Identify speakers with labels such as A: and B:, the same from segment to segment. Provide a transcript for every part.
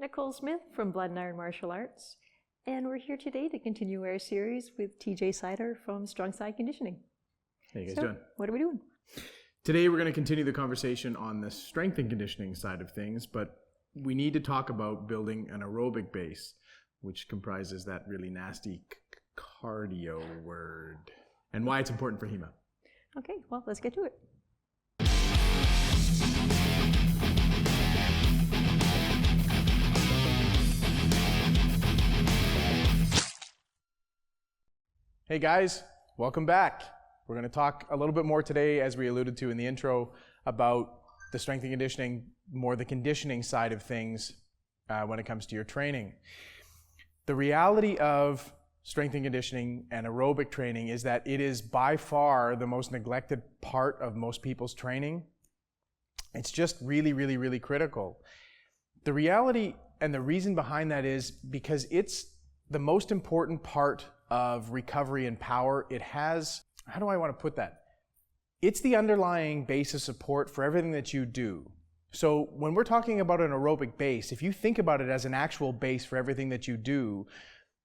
A: Nicole Smith from Blood and Iron Martial Arts, and we're here today to continue our series with TJ Sider from Strong Side Conditioning.
B: How you guys doing?
A: What are we doing?
B: Today we're going to continue the conversation on the strength and conditioning side of things, but we need to talk about building an aerobic base, which comprises that really nasty cardio word, and why it's important for HEMA.
A: Okay, well, let's get to it.
B: Hey guys, welcome back. We're going to talk a little bit more today, as we alluded to in the intro, about the strength and conditioning, more the conditioning side of things when it comes to your training. The reality of strength and conditioning and aerobic training is that it is by far the most neglected part of most people's training. It's just really, really, really critical. The reality and the reason behind that is because it's the most important part of recovery and power. It has, how do I want to put that? It's the underlying base of support for everything that you do. So when we're talking about an aerobic base, if you think about it as an actual base for everything that you do,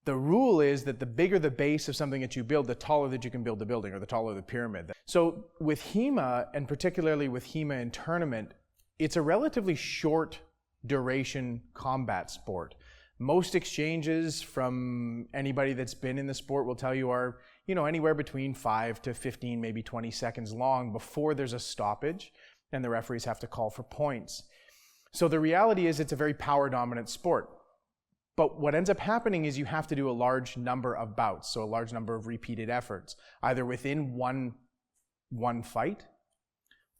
B: the rule is that the bigger the base of something that you build, the taller that you can build the building, or the taller the pyramid. So with HEMA, and particularly with HEMA in tournament, it's a relatively short duration combat sport. Most exchanges from anybody that's been in the sport will tell you are, anywhere between 5 to 15, maybe 20 seconds long before there's a stoppage and the referees have to call for points. So the reality is it's a very power dominant sport. But what ends up happening is you have to do a large number of bouts, so a large number of repeated efforts, either within one fight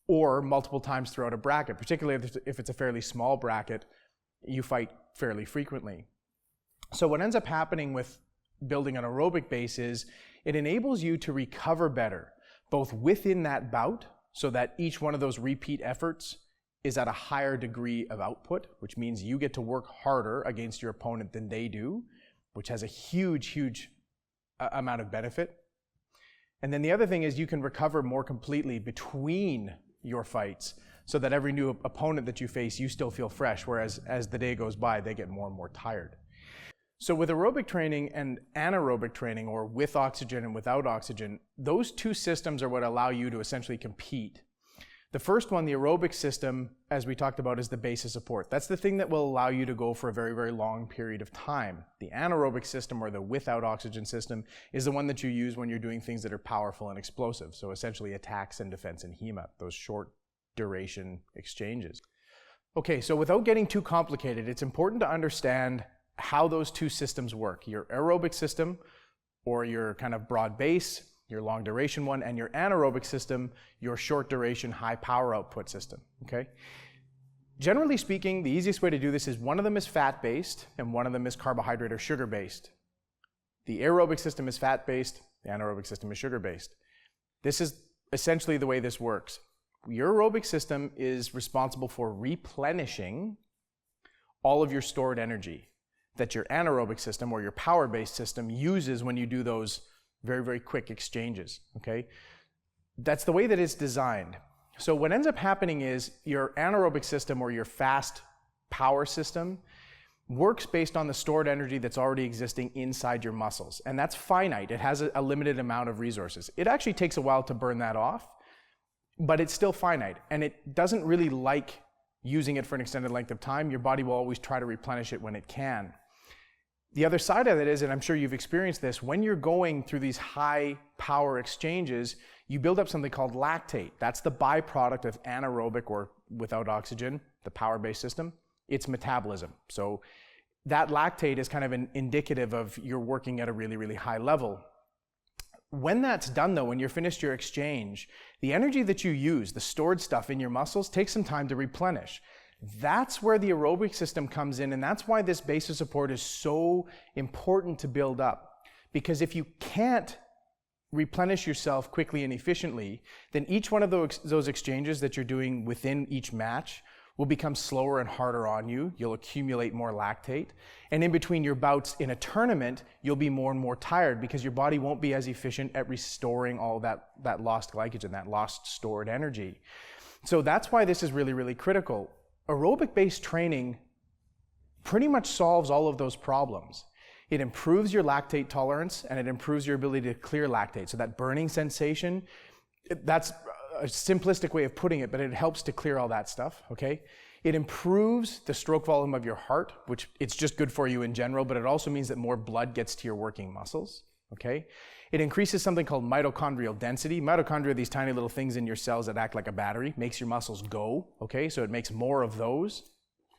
B: or multiple times throughout a bracket. Particularly if it's a fairly small bracket, you fight fairly frequently. So what ends up happening with building an aerobic base is it enables you to recover better, both within that bout, so that each one of those repeat efforts is at a higher degree of output, which means you get to work harder against your opponent than they do, which has a huge, huge amount of benefit. And then the other thing is you can recover more completely between your fights, so that every new opponent that you face, you still feel fresh, whereas as the day goes by, they get more and more tired. So with aerobic training and anaerobic training, or with oxygen and without oxygen, those two systems are what allow you to essentially compete. The first one, the aerobic system, as we talked about, is the base of support. That's the thing that will allow you to go for a very, very long period of time. The anaerobic system, or the without oxygen system, is the one that you use when you're doing things that are powerful and explosive. So essentially attacks and defense in HEMA, those short duration exchanges. Okay, so without getting too complicated, it's important to understand how those two systems work. Your aerobic system, or your kind of broad base, your long duration one, and your anaerobic system, your short duration high power output system, okay? Generally speaking, the easiest way to do this is one of them is fat-based and one of them is carbohydrate or sugar-based. The aerobic system is fat-based, the anaerobic system is sugar-based. This is essentially the way this works. Your aerobic system is responsible for replenishing all of your stored energy that your anaerobic system, or your power-based system, uses when you do those very, very quick exchanges, okay? That's the way that it's designed. So what ends up happening is your anaerobic system, or your fast power system, works based on the stored energy that's already existing inside your muscles. And that's finite. It has a limited amount of resources. It actually takes a while to burn that off, but it's still finite. And it doesn't really like using it for an extended length of time. Your body will always try to replenish it when it can. The other side of it is, and I'm sure you've experienced this, when you're going through these high power exchanges, you build up something called lactate. That's the byproduct of anaerobic, or without oxygen, the power-based system. It's metabolism. So that lactate is kind of an indicative of you're working at a really, really high level. When that's done though, when you're finished your exchange, the energy that you use, the stored stuff in your muscles, takes some time to replenish. That's where the aerobic system comes in, and that's why this base of support is so important to build up. Because if you can't replenish yourself quickly and efficiently, then each one of those exchanges that you're doing within each match will become slower and harder on you. You'll accumulate more lactate. And in between your bouts in a tournament, you'll be more and more tired because your body won't be as efficient at restoring all that lost glycogen, that lost stored energy. So that's why this is really, really critical. Aerobic-based training pretty much solves all of those problems. It improves your lactate tolerance and it improves your ability to clear lactate. So that burning sensation, that's a simplistic way of putting it, but it helps to clear all that stuff, okay? It improves the stroke volume of your heart, which it's just good for you in general, but it also means that more blood gets to your working muscles, okay? It increases something called mitochondrial density. Mitochondria are these tiny little things in your cells that act like a battery, makes your muscles go, okay? So it makes more of those,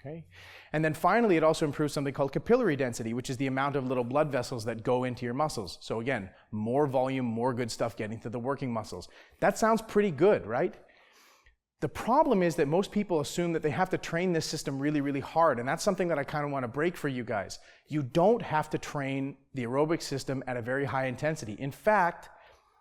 B: okay? And then finally, it also improves something called capillary density, which is the amount of little blood vessels that go into your muscles. So again, more volume, more good stuff getting to the working muscles. That sounds pretty good, right? The problem is that most people assume that they have to train this system really, really hard, and that's something that I kind of want to break for you guys. You don't have to train the aerobic system at a very high intensity. In fact,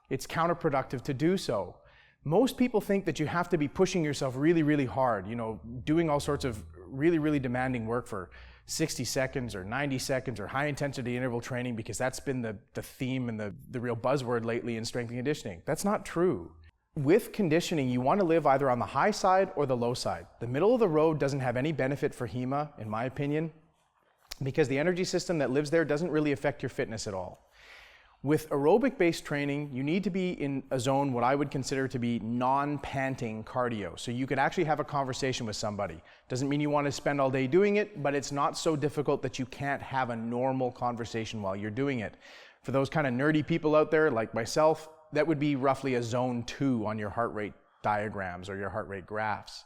B: it's counterproductive to do so. Most people think that you have to be pushing yourself really, really hard, you know, doing all sorts of really, really demanding work for 60 seconds or 90 seconds or high intensity interval training because that's been the theme and the real buzzword lately in strength and conditioning. That's not true. With conditioning, you want to live either on the high side or the low side. The middle of the road doesn't have any benefit for HEMA, in my opinion, because the energy system that lives there doesn't really affect your fitness at all. With aerobic-based training, you need to be in a zone what I would consider to be non-panting cardio. So you could actually have a conversation with somebody. Doesn't mean you want to spend all day doing it, but it's not so difficult that you can't have a normal conversation while you're doing it. For those kind of nerdy people out there like myself, that would be roughly a zone 2 on your heart rate diagrams or your heart rate graphs.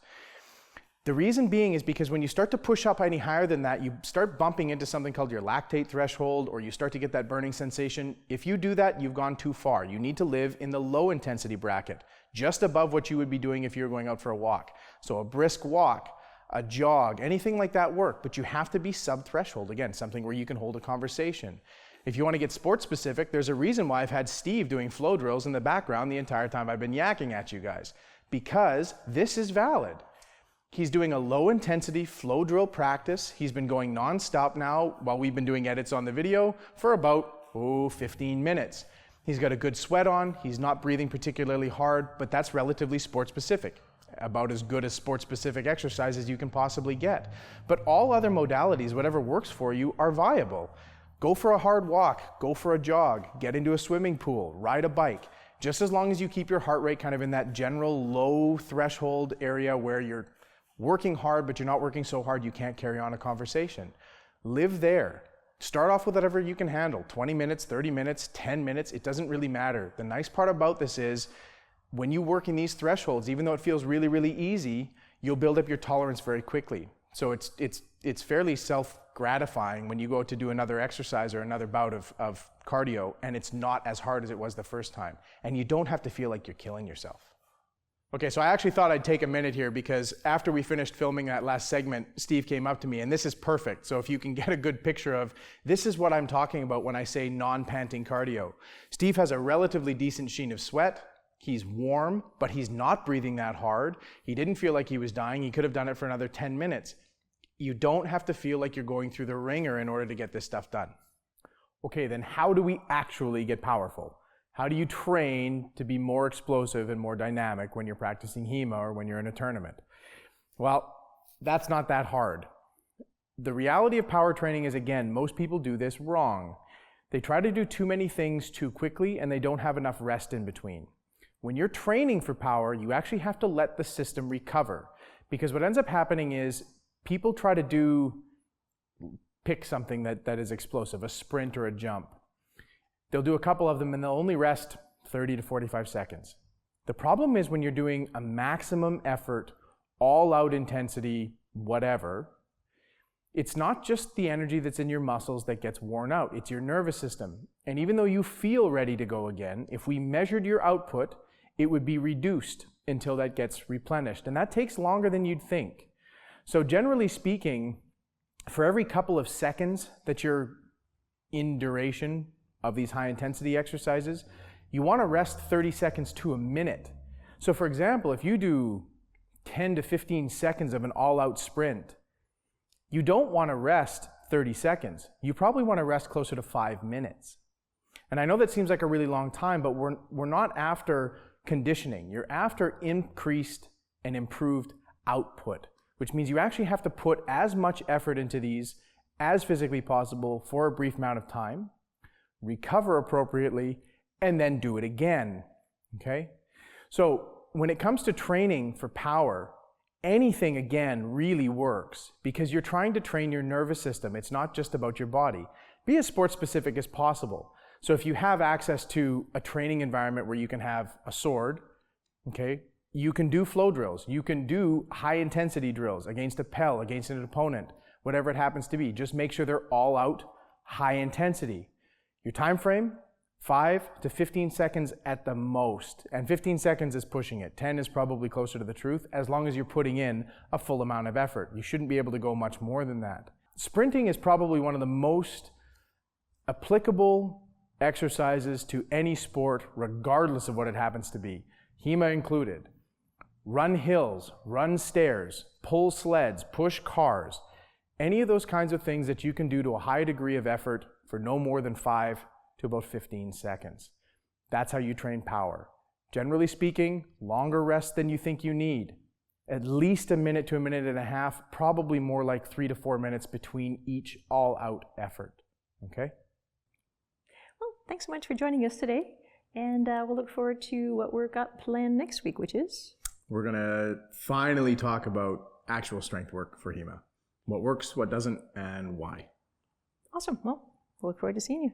B: The reason being is because when you start to push up any higher than that, you start bumping into something called your lactate threshold, or you start to get that burning sensation. If you do that, you've gone too far. You need to live in the low intensity bracket, just above what you would be doing if you were going out for a walk. So a brisk walk, a jog, anything like that work, but you have to be sub-threshold. Again, something where you can hold a conversation. If you want to get sports specific, there's a reason why I've had Steve doing flow drills in the background the entire time I've been yakking at you guys, because this is valid. He's doing a low intensity flow drill practice. He's been going non-stop now while we've been doing edits on the video for about 15 minutes. He's got a good sweat on. He's not breathing particularly hard, but that's relatively sport specific. About as good as sport specific exercise as you can possibly get. But all other modalities, whatever works for you, are viable. Go for a hard walk, go for a jog, get into a swimming pool, ride a bike. Just as long as you keep your heart rate kind of in that general low threshold area where you're working hard, but you're not working so hard you can't carry on a conversation. Live there. Start off with whatever you can handle. 20 minutes, 30 minutes, 10 minutes, it doesn't really matter. The nice part about this is when you work in these thresholds, even though it feels really, really easy, you'll build up your tolerance very quickly. So it's fairly self-gratifying when you go to do another exercise or another bout of cardio and it's not as hard as it was the first time. And you don't have to feel like you're killing yourself. Okay, so I actually thought I'd take a minute here because after we finished filming that last segment, Steve came up to me, and this is perfect. So if you can get a good picture of, this is what I'm talking about when I say non-panting cardio. Steve has a relatively decent sheen of sweat. He's warm, but he's not breathing that hard. He didn't feel like he was dying. He could have done it for another 10 minutes. You don't have to feel like you're going through the ringer in order to get this stuff done. Okay, then how do we actually get powerful? How do you train to be more explosive and more dynamic when you're practicing HEMA or when you're in a tournament? Well, that's not that hard. The reality of power training is, again, most people do this wrong. They try to do too many things too quickly and they don't have enough rest in between. When you're training for power, you actually have to let the system recover, because what ends up happening is people try to pick something that is explosive, a sprint or a jump. They'll do a couple of them and they'll only rest 30 to 45 seconds. The problem is when you're doing a maximum effort, all out intensity, whatever, it's not just the energy that's in your muscles that gets worn out, it's your nervous system. And even though you feel ready to go again, if we measured your output, it would be reduced until that gets replenished. And that takes longer than you'd think. So generally speaking, for every couple of seconds that you're in duration of these high intensity exercises, you want to rest 30 seconds to a minute. So for example, if you do 10 to 15 seconds of an all-out sprint, you don't want to rest 30 seconds. You probably want to rest closer to 5 minutes. And I know that seems like a really long time, but we're not after conditioning. You're after increased and improved output. which means you actually have to put as much effort into these as physically possible for a brief amount of time, recover appropriately, and then do it again, okay? So when it comes to training for power, anything again really works because you're trying to train your nervous system. It's not just about your body. Be as sport specific as possible. So if you have access to a training environment where you can have a sword, okay, you can do flow drills. You can do high intensity drills against a PEL, against an opponent, whatever it happens to be. Just make sure they're all out, high intensity. Your time frame, 5 to 15 seconds at the most. And 15 seconds is pushing it. 10 is probably closer to the truth, as long as you're putting in a full amount of effort. You shouldn't be able to go much more than that. Sprinting is probably one of the most applicable exercises to any sport, regardless of what it happens to be, HEMA included. Run hills, run stairs, pull sleds, push cars, any of those kinds of things that you can do to a high degree of effort for no more than 5 to about 15 seconds. That's how you train power. Generally speaking, longer rest than you think you need. At least a minute to a minute and a half, probably more like 3 to 4 minutes between each all-out effort, okay?
A: Well, thanks so much for joining us today. And we'll look forward to what we've got planned next week, which is?
B: We're gonna finally talk about actual strength work for HEMA. What works, what doesn't, and why.
A: Awesome. Well, we'll look forward to seeing you.